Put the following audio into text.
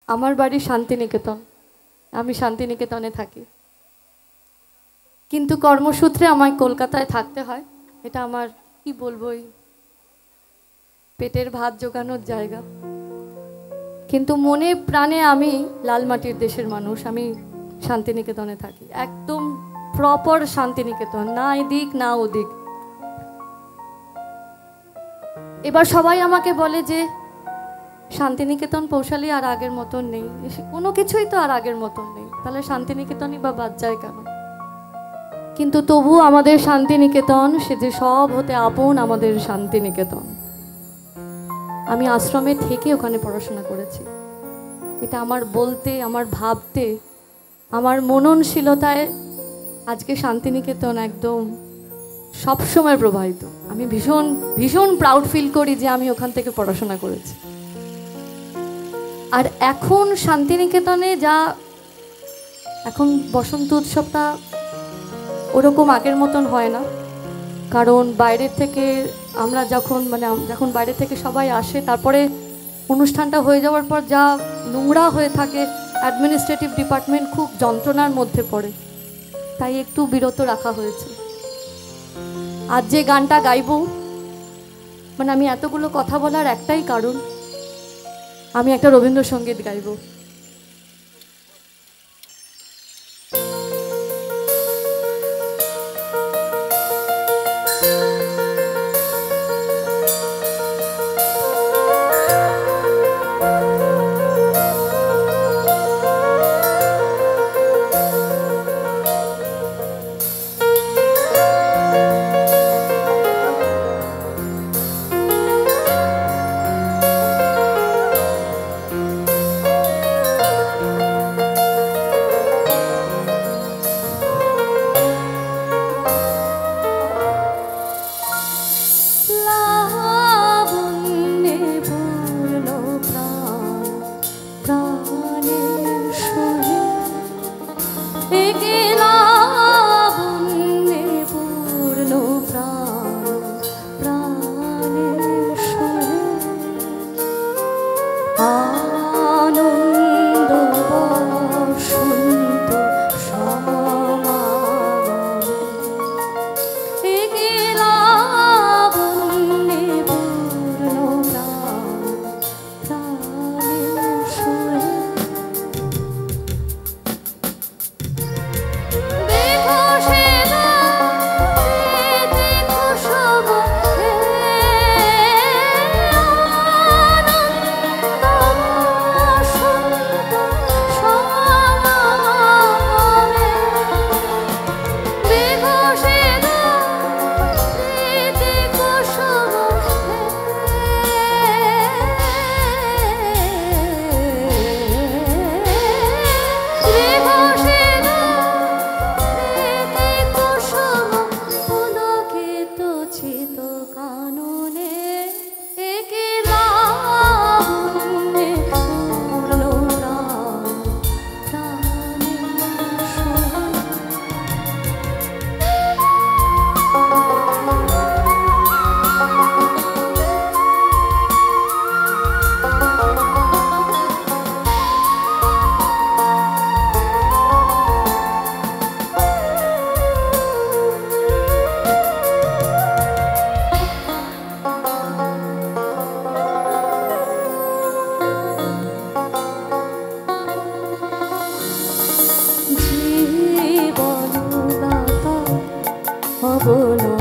আমার বাড়ি শান্তিনিকেতন, আমি শান্তিনিকেতনে থাকি, কিন্তু কর্মসূত্রে আমায় কলকাতায় থাকতে হয়। এটা আমার কি বলবো, পেটের ভাত জোগানোর জায়গা, কিন্তু মনে প্রাণে আমি লালমাটির দেশের মানুষ। আমি শান্তিনিকেতনে থাকি, একদম প্রপার শান্তিনিকেতন, না এদিক না ওদিক। এবার সবাই আমাকে বলে যে শান্তিনিকেতন পৌঁছালি আর আগের মতন নেই, কোনো কিছুই তো আর আগের মতন নেই, তাহলে শান্তিনিকেতনই বা বাদ যায় কেন? কিন্তু তবু আমাদের শান্তিনিকেতন, সে যে সব হতে আপন আমাদের শান্তিনিকেতন। আমি আশ্রমে থেকে ওখানে পড়াশোনা করেছি। এটা আমার বলতে, আমার ভাবতে, আমার মননশীলতায় আজকে শান্তিনিকেতন একদম সবসময় প্রবাহিত। আমি ভীষণ ভীষণ প্রাউড ফিল করি যে আমি ওখান থেকে পড়াশোনা করেছি। আর এখন শান্তিনিকেতনে যা, এখন বসন্ত উৎসবটা ওরকম আগের মতন হয় না, কারণ বাইরের থেকে আমরা যখন বাইরে থেকে সবাই আসে, তারপরে অনুষ্ঠানটা হয়ে যাওয়ার পর যা নোংরা হয়ে থাকে, অ্যাডমিনিস্ট্রেটিভ ডিপার্টমেন্ট খুব যন্ত্রণার মধ্যে পড়ে, তাই একটু বিরত রাখা হয়েছে। আজ যে গানটা গাইব, আমি এতগুলো কথা বলার একটাই কারণ, আমি একটা রবীন্দ্রসঙ্গীত গাইব। বলো